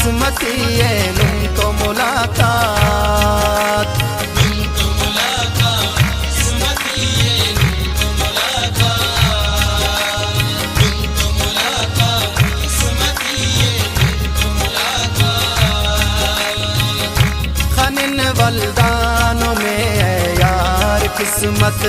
किस्मती है नुम तो मुलाकात, किस्मती है नुम तो मुलाकात, किस्मती है नुम तो मुलाकात। खनिन वल्दानों में है यार किस्मत,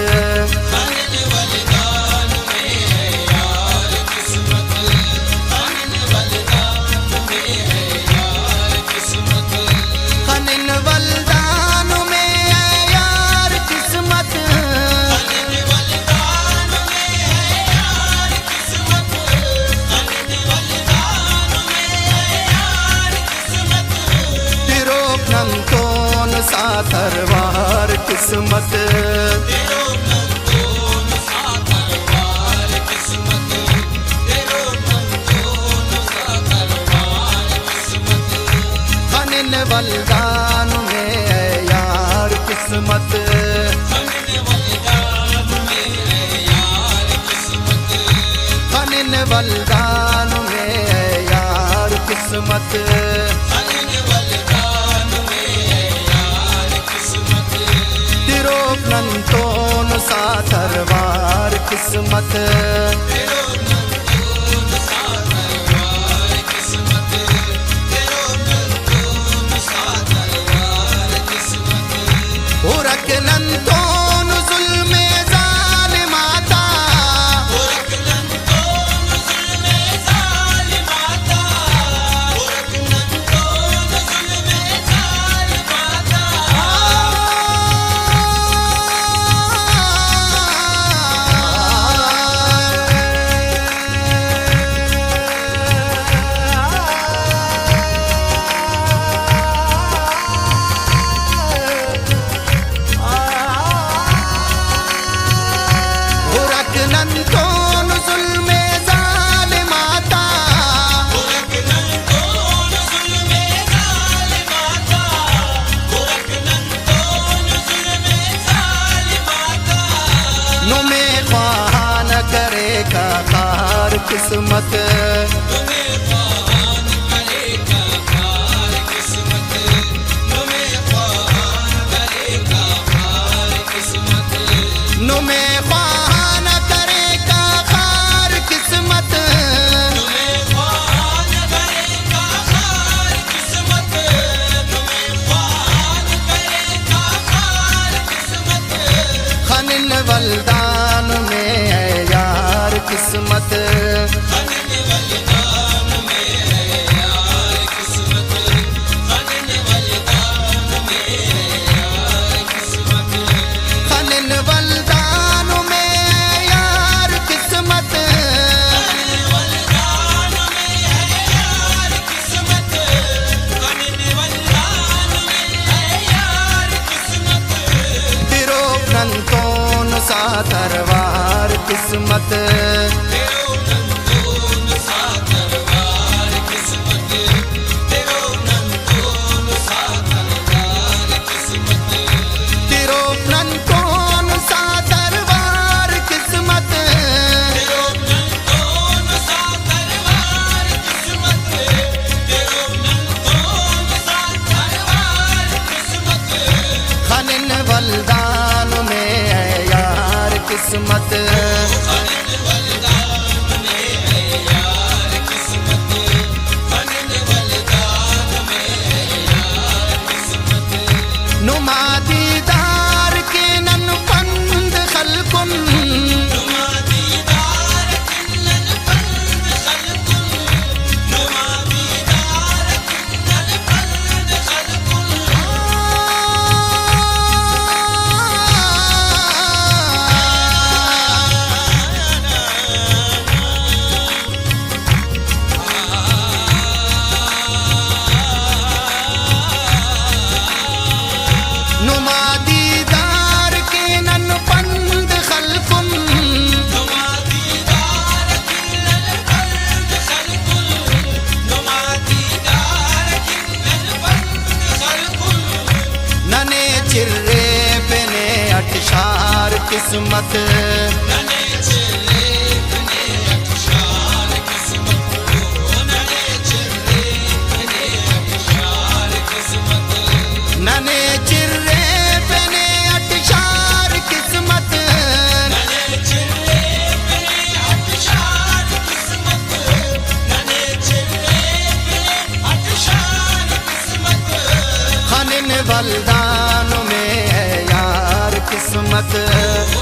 तरवार किस्मत, खनिन वल्दान में है यार किस्मत, खनिन वल्दान में है यार किस्मत, नंतोन सा तरवार किस्मत, उरक नंतोन जुल्मे जालिमाता, किस्मत, तुम्हें ख्वान करेगा खार किस्मत, तुम्हें ख्वान करेगा खार किस्मत, नुमे ख्वान करेगा खार किस्मत, तुम्हें ख्वान करेगा खार किस्मत, तुम्हें ख्वान करेगा खार किस्मत। खनिन वल्दान में है यार किस्मत, तरवार किस्मत, खनिन वल्दान में है यार किस्मत, नुमा दीदार के नन पंद खलकुन, किस्मत, वलदान में है यार किस्मत,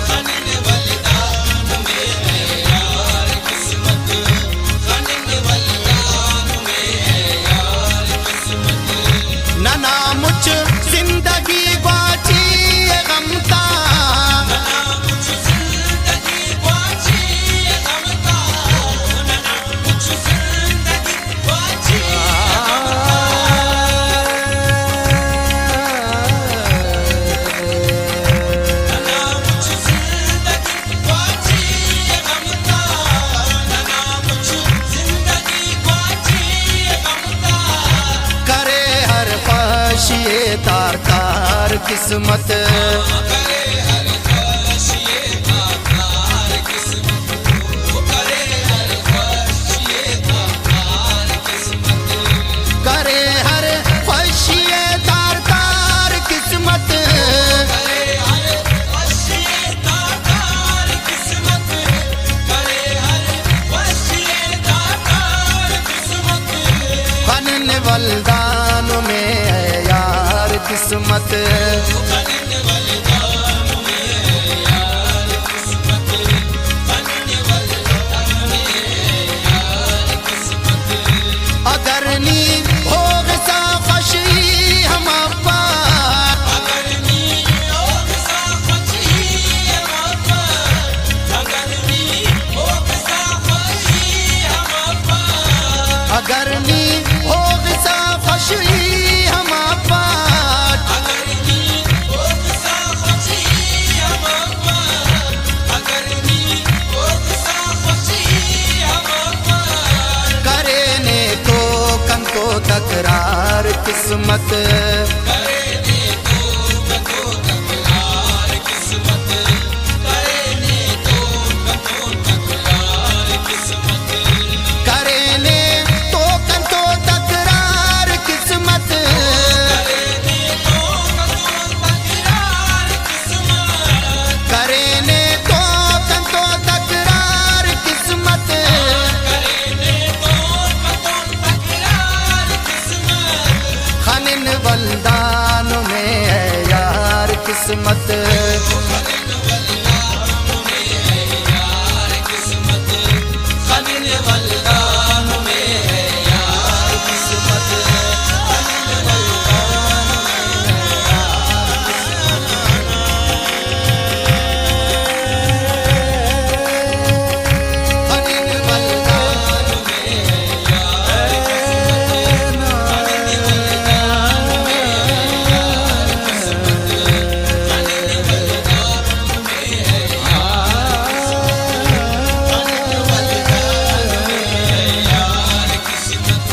खनिन वलदान में है यार किस्मत, खनिन वलदान में है यार किस्मत। नना मुझ जिंदगी बाची गमता, नना मुझ जिंदगी बाची गमता, नना मुझ जिंदगी बाची नना मुझ जिंदगी बाची गमता, नना मुझ जिंदगी बाची गमता। करे हर ख्वाहिशे तार तार किस्मत, करे हर ख्वाहिशे तार किस्मत, करे हर ख्वाहिशे तार किस्मत, करे हर ख्वाहिशे तार तार किस्मत, करे हर ख्वाहिशे तार किस्मत, करे हर ख्वाहिशे तार किस्मत। खनिन वलदान में है यार किस्मत, खनिन वलदान में है यार किस्मत, खनिन वलदान में है यार किस्मत। अगर नी हो सा खुशी हम अब्बा, अगर नी होग सा खुशी हम अब्बा, अगर नी होग सा खुशी हम अब्बा, अगर नी हो सा खुशी हम अब्बा, अगर नी होग सा खुशी हम अब्बा, अगर नी होग सा खुशी हम अब्बा। करे ने तो कंको तकरार किस्मत, करे ने तो कतो तकरार किस्मत, करे ने तो कतो तकरार किस्मत, करे ने तो कंको तकरार किस्मत, करे ने तो कतो तकरार किस्मत, करे ने तो कंको तकरार किस्मत, करे ने तो कतो तकरार किस्मत। खनिन वलदान में है यार किस्मत, खनिन वलदान में है यार किस्मत, खनिन वलदान में है यार किस्मत, खनिन वलदान में है यार खनिन वलदान में है यार किस्मत, खनिन वलदान में है यार किस्मत, खनिन वलदान में है यार किस्मत, खनिन वलदान में है यार किस्मत,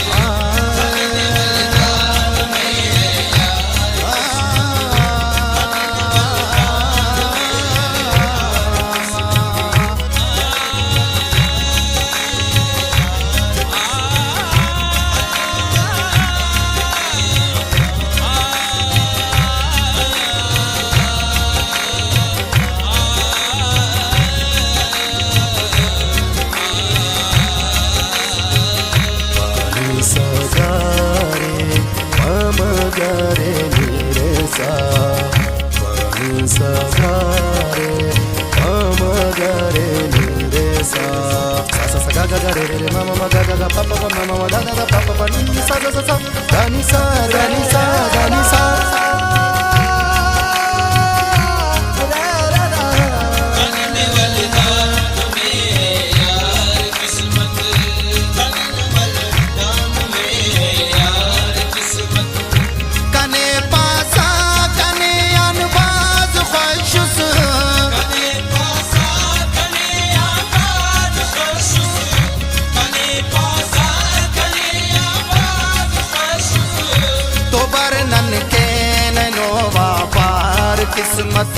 खनिन वलदान में है यार सगारे हम गरे नीरे सा, सगारे हम गरे नीरे सा, सा सा गा गा गा रे रे रे मा मा गा गा गा पा पा पा मा मा दा दा दा पा पा पा नी सा सा सा दा नी सा दा नी सा दा नी सा। खनिन वलदान में है यार किस्मत, खनिन वलदान में है यार किस्मत। कने पासा कने अनबाज ख्वाहिश, कने पासा कने आबाद खुश, कने पासा कने आबाद खुश। तो बरनन के नैनो वापार किस्मत,